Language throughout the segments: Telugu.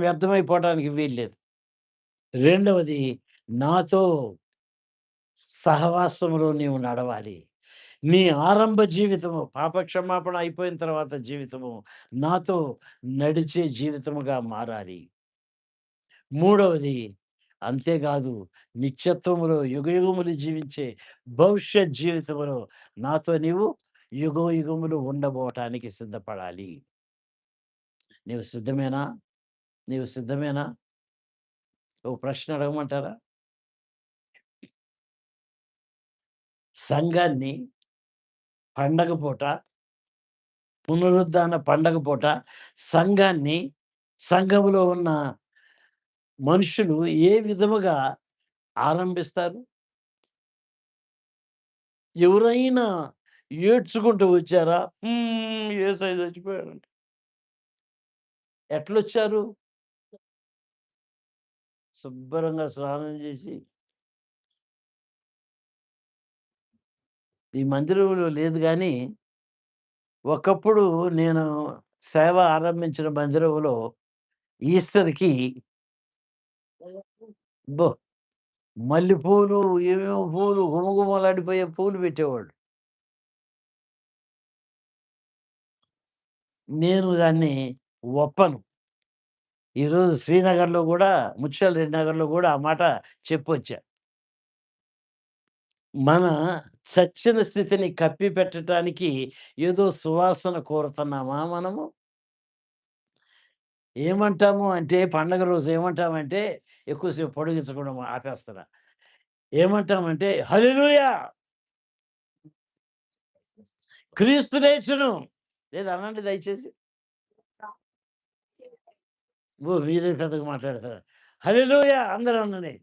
వ్యర్థమైపోవటానికి వీల్లేదు. రెండవది, నాతో సహవాసంలో నీవు నడవాలి. నీ ఆరంభ జీవితము, పాప క్షమాపణ అయిపోయిన తర్వాత జీవితము, నాతో నడిచే జీవితముగా మారాలి. మూడవది, అంతేగాదు, నిత్యత్వములో యుగయుగములు జీవించే భవిష్యత్ జీవితములో నాతో నీవు యుగయుగములు ఉండబోవటానికి సిద్ధపడాలి. నీవు సిద్ధమేనా? నీవు సిద్ధమేనా? ఓ ప్రశ్న అడగమంటారా? సంఘాన్ని పండగ పూట, పునరుద్ధాన పండగ పూట సంఘాన్ని, సంఘములో ఉన్న మనుషులు ఏ విధముగా ఆరంభిస్తారు? ఎవరైనా ఏడ్చుకుంటూ వచ్చారా? యేసయ్య చచ్చిపోయాడంట. ఎట్లొచ్చారు? శుభ్రంగా స్నానం చేసి, ఈ మందిరంలో లేదు గానీ, ఒకప్పుడు నేను సేవ ఆరంభించిన మందిరంలో ఈస్టర్‌కి అబ్బో! మల్లెపూలు, ఏవేవో పూలు గుమగుమలాడిపోయే పూలు పెట్టేవాళ్ళు. నేను దాన్ని ఒప్పను. ఈరోజు శ్రీనగర్‌లో గూడా, ముత్యాల రెడ్డి నగర్‌లో గూడా ఆ మాట చెప్పొచ్చా. మన చచ్చిన స్థితిని కప్పిపెట్టటానికి ఏదో సువాసన కోరుతున్నామా మనము? ఏమంటాము అంటే, పండగ రోజు ఏమంటామంటే, ఎక్కువసేపు పొడిగించకుండా ఆపేస్తున్నా. ఏమంటామంటే, హల్లెలూయా! క్రీస్తు లేచును. లేదా అనండి దయచేసి. ఓహ్! మీరే పెద్దగా మాట్లాడతారు. హల్లెలూయా! అందరూ అనండి.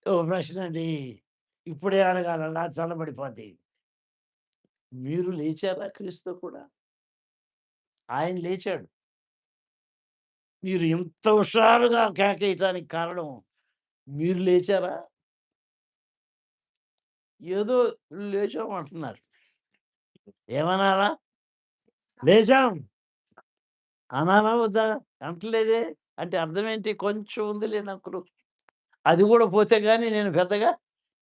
ఓ ప్రశ్నండి. ఇప్పుడే అడగాలనా చల్లబడిపోద్ది. మీరు లేచారా క్రీస్తుతో కూడా? ఆయన లేచాడు. మీరు ఇంత హుషారుగా కేకేయటానికి కారణం, మీరు లేచారా? ఏదో లేచాం అంటున్నారు. ఏమనాలా? లేచాం అనాలా వద్దా? అంటలేదే. అంటే అర్థమేంటి? కొంచెం ఉందిలే నక్కులు. అది గూడా పోతే గాని నేను పెద్దగా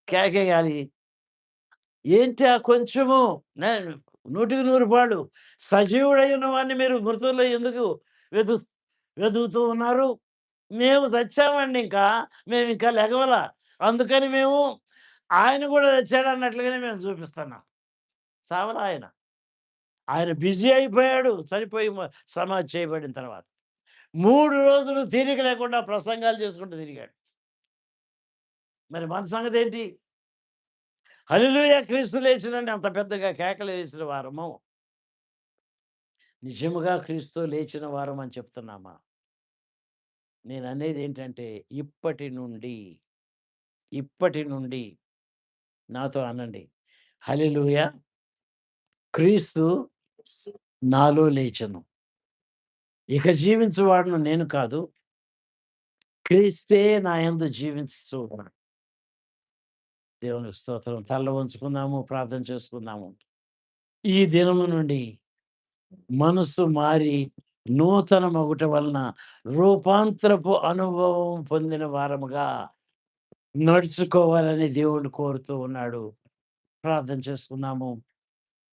కేకేయాలి. ఏంటి ఆ కొంచెము? నేను 100కి 100 పాళ్ళు సజీవుడై ఉన్న వాడిని మీరు మృతుల్లో ఎందుకు వెతు వెతుకుతూ ఉన్నారు? మేము చచ్చామండి ఇంకా. మేమింకా లెగవల. అందుకని మేము ఆయన గూడా చచ్చాడన్నట్లుగానే మేము చూపిస్తున్నాం. చావలా ఆయన. ఆయన బిజీ అయిపోయాడు. చనిపోయి సమాధి చేయబడిన తర్వాత. 3 రోజులు తీరిక లేకుండా ప్రసంగాలు చేసుకుంటూ తిరిగాడు. మరి మన సంగతేంటి? హల్లెలూయా! క్రీస్తు లేచినని అంత పెద్దగా కేకలు వేసిన వారము, నిజముగా క్రీస్తు లేచిన వారమని చెప్తున్నామా? నేననేదేంటంటే, ఇప్పటి నుండి, ఇప్పటి నుండి నాతో అనండి. హల్లెలూయా! క్రీస్తు నాలో లేచెను. ఇక జీవించువాడును నేను కాదు, క్రీస్తే నా యందు జీవించుచు ఉన్నాడు. దేవునికి స్తోత్రం. తల్ల వంచుకుందాము, ప్రార్థన చేసుకుందాము. ఈ దినము నుండి మనసు మారి నూతన మగుట వలన రూపాంతరపు అనుభవం పొందిన వారముగా నడుచుకోవాలని దేవుడు కోరుతూ ఉన్నాడు. ప్రార్థన చేసుకుందాము.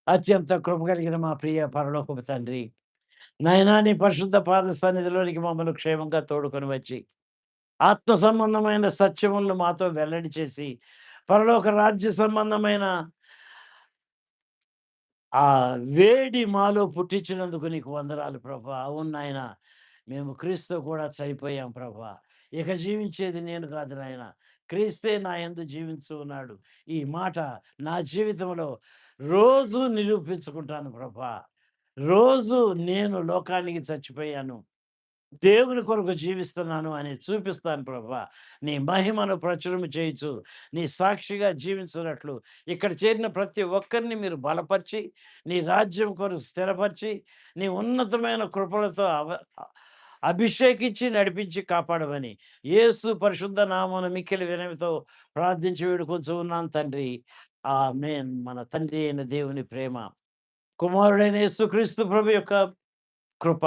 అత్యంత కృప కలిగిన మా ప్రియ పరలోకపు తండ్రి, నాయనా నీ పరిశుద్ధ పాద సన్నిధిలోనికి మమ్మల్ని క్షేమంగా తోడుకొని వచ్చి, ఆత్మ సంబంధమైన సత్యములను మాతో వెల్లడి చేసి, పరలోక రాజ్య సంబంధమైన ఆ వేడి మాలో పుట్టించినందుకు నీకు వందనాలు ప్రభా. అవును నాయన. మేము క్రీస్తుతో కూడా చనిపోయాం ప్రభా. ఇక జీవించేది నేను కాదు నాయన. క్రీస్తే నా యందు జీవించు ఉన్నాడు. ఈ మాట నా జీవితంలో రోజు నిరూపించుకుంటాను ప్రభా. రోజు నేను లోకానికి చచ్చిపోయాను, దేవుని కొరకు జీవిస్తున్నాను అని చూపిస్తాను ప్రభా. నీ మహిమను ప్రచురము చేయుచు, నీ సాక్షిగా జీవించున్నట్లు ఇక్కడ చేరిన ప్రతి ఒక్కరిని మీరు బలపరిచి, నీ రాజ్యం కొరకు స్థిరపరిచి, నీ ఉన్నతమైన కృపలతో అభిషేకించి, నడిపించి కాపాడమని యేసు పరిశుద్ధ నామమున మిక్కిలి వినయముతో ప్రార్థించి వేడుకొంచు ఉన్నాను తండ్రి. ఆమేన్. మన తండ్రి అయిన దేవుని ప్రేమ, కుమారుడైన యేసుక్రీస్తు ప్రభు యొక్క కృప,